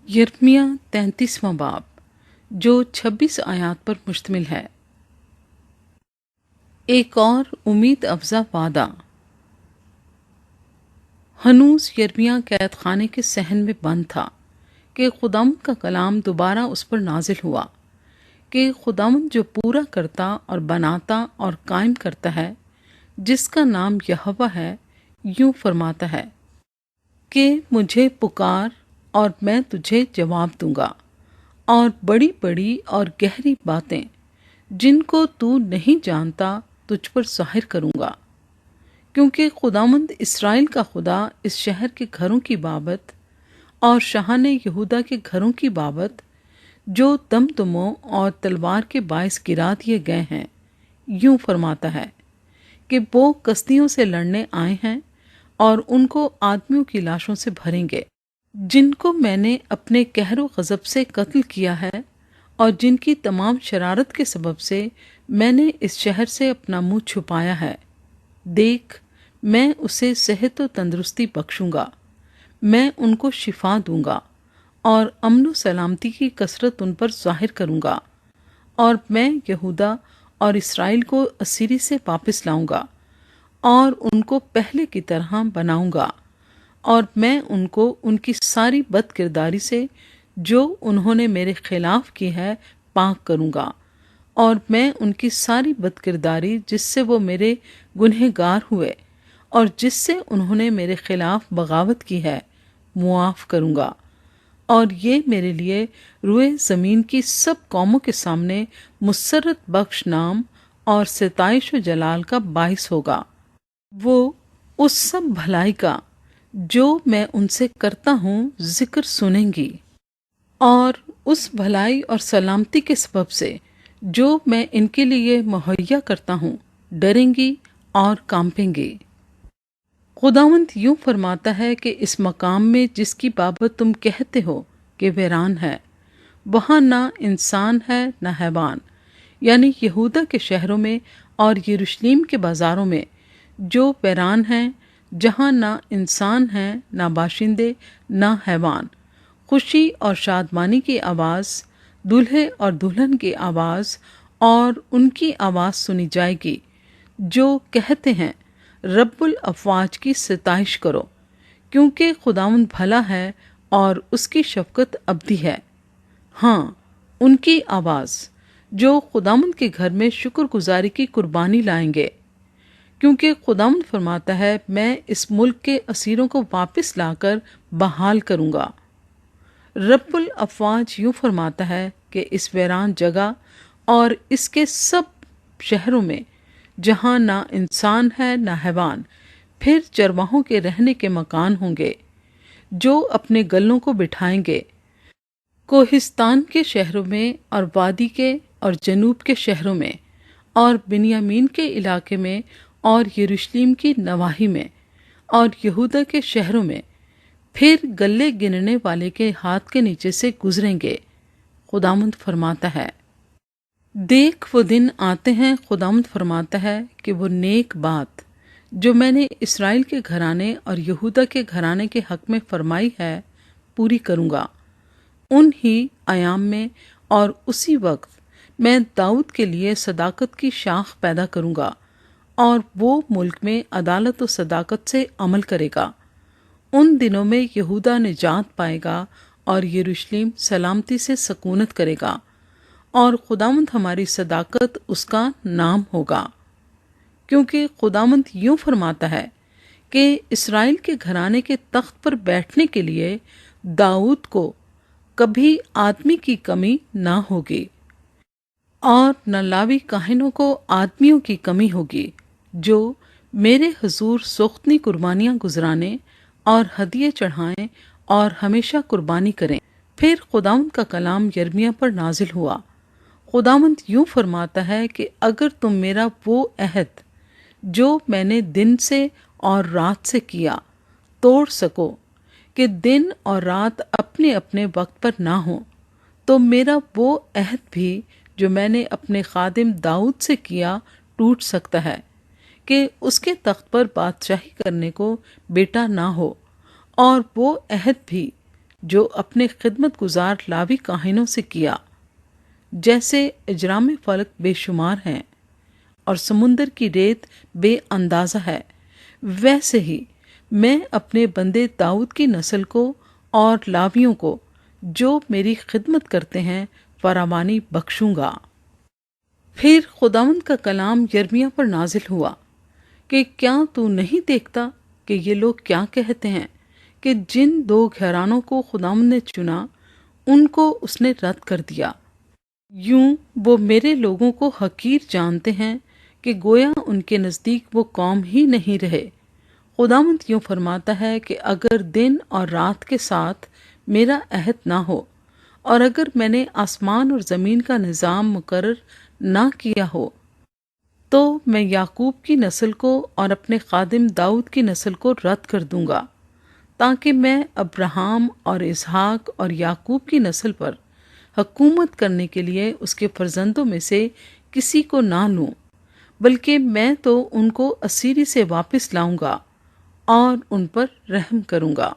यिर्मयाह 33वां बाब जो 26 आयात पर मुश्तमिल है। एक और उम्मीद अफजा वादा। हनूज यिर्मयाह कैद खाने के सहन में बंद था कि खुदावंद का कलाम दोबारा उस पर नाजिल हुआ कि खुदावंद जो पूरा करता और बनाता और कायम करता है, जिसका नाम यहोवा है, यूं फरमाता है कि मुझे पुकार और मैं तुझे जवाब दूंगा, और बड़ी बड़ी और गहरी बातें जिनको तू नहीं जानता तुझ पर ज़ाहिर करूंगा। क्योंकि खुदावंद इस्राएल का खुदा इस शहर के घरों की बाबत और शाहाने यहूदा के घरों की बाबत जो दमदमों और तलवार के बायस गिरा दिए गए हैं, यूं फरमाता है कि वो कस्तियों से लड़ने आए हैं और उनको आदमियों की लाशों से भरेंगे, जिनको मैंने अपने कहरो गज़ब से कत्ल किया है और जिनकी तमाम शरारत के सबब से मैंने इस शहर से अपना मुंह छुपाया है। देख, मैं उसे सेहत और तंदुरुस्ती बख्शूंगा, मैं उनको शिफा दूंगा और अमन व सलामती की कसरत उन पर ज़ाहिर करूंगा, और मैं यहूदा और इस्राएल को असीरी से वापस लाऊंगा और उनको पहले की तरह बनाऊंगा, और मैं उनको उनकी सारी बदकिरदारी से जो उन्होंने मेरे खिलाफ की है पाक करूंगा, और मैं उनकी सारी बदकिरदारी जिससे वो मेरे गुनहगार हुए और जिससे उन्होंने मेरे खिलाफ बगावत की है मुआफ़ करूंगा, और ये मेरे लिए रुए ज़मीन की सब कौमों के सामने मुसर्रत बख्श नाम और सताइश व जलाल का बाइस होगा। वो उस सब भलाई का जो मैं उनसे करता हूँ जिक्र सुनेंगी, और उस भलाई और सलामती के सबब से जो मैं इनके लिए मुहैया करता हूँ डरेंगी और कांपेंगी। खुदावंद यूं फरमाता है कि इस मकाम में जिसकी बाबत तुम कहते हो कि वीरान है, वहाँ ना इंसान है ना हैवान, यानी यहूदा के शहरों में और यरूशलेम के बाज़ारों में जो वीरान हैं, जहाँ ना इंसान है ना बाशिंदे ना हैवान, खुशी और शादमानी की आवाज़, दूल्हे और दुल्हन की आवाज़ और उनकी आवाज़ सुनी जाएगी जो कहते हैं रब्बुल अफ़वाज की सताइश करो, क्योंकि खुदावंद भला है और उसकी शफ़क़त अबदी है। हाँ, उनकी आवाज़ जो खुदावंद के घर में शुक्रगुजारी की कुर्बानी लाएंगे, क्योंकि खुदावंद फरमाता है मैं इस मुल्क के असीरों को वापस लाकर बहाल करूँगा। रब्बुल अफ़वाज यूँ फरमाता है कि इस वीरान जगह और इसके सब शहरों में जहाँ ना इंसान है ना हैवान, फिर चरवाहों के रहने के मकान होंगे जो अपने गलों को बिठाएंगे। कोहिस्तान के शहरों में और वादी के और जनूब के शहरों में और बिन्यामीन के इलाके में और यरूशलेम की नवाही में और यहूदा के शहरों में फिर गले गिनने वाले के हाथ के नीचे से गुजरेंगे। खुदावंद फरमाता है, देख वो दिन आते हैं, खुदावंद फरमाता है कि वो नेक बात जो मैंने इस्राएल के घराने और यहूदा के घराने के हक में फरमाई है पूरी करूँगा। उन ही आयाम में और उसी वक्त मैं दाऊद के लिए सदाकत की शाख पैदा करूँगा, और वो मुल्क में अदालत और सदाकत से अमल करेगा। उन दिनों में यहूदा निजात पाएगा और यरूशलेम सलामती से सकूनत करेगा, और खुदावंद हमारी सदाकत उसका नाम होगा। क्योंकि खुदावंद यूं फरमाता है कि इस्राएल के घराने के तख्त पर बैठने के लिए दाऊद को कभी आदमी की कमी ना होगी, और न लावी काहिनों को आदमियों की कमी होगी जो मेरे हुजूर सोख्तनी कुर्बानियाँ गुजराने और हदिये चढ़ाएं और हमेशा कुर्बानी करें। फिर खुदावंद का कलाम यिर्मयाह पर नाजिल हुआ। खुदावंद यूं फरमाता है कि अगर तुम मेरा वो अहद जो मैंने दिन से और रात से किया तोड़ सको कि दिन और रात अपने अपने वक्त पर ना हो, तो मेरा वो अहद भी जो मैंने अपने खादिम दाऊद से किया टूट सकता है कि उसके तख्त पर बादशाही करने को बेटा ना हो, और वो अहद भी جو اپنے خدمت گزار لاوی کاہنوں سے کیا۔ جیسے اجرام فلک بے شمار ہیں اور سمندر کی ریت بے اندازہ ہے، ویسے ہی میں اپنے بندے داؤد کی نسل کو اور لاویوں کو جو میری خدمت کرتے ہیں فراوانی بخشوں گا۔ پھر خداوند کا کلام یرمیہ پر نازل ہوا کہ کیا تو نہیں دیکھتا کہ یہ لوگ کیا کہتے ہیں کہ جن دو گھرانوں کو خداوند نے چنا ان کو اس نے رد کر دیا۔ یوں وہ میرے لوگوں کو حقیر جانتے ہیں کہ گویا ان کے نزدیک وہ قوم ہی نہیں رہے۔ خداوند یوں فرماتا ہے کہ اگر دن اور رات کے ساتھ میرا عہد نہ ہو، اور اگر میں نے آسمان اور زمین کا نظام مقرر نہ کیا ہو، تو میں یعقوب کی نسل کو اور اپنے خادم داؤد کی نسل کو رد کر دوں گا، تاکہ میں ابراہیم اور اسحاق اور یعقوب کی نسل پر حکومت کرنے کے لیے اس کے فرزندوں میں سے کسی کو نہ لوں، بلکہ میں تو ان کو اسیری سے واپس لاؤں گا اور ان پر رحم کروں گا۔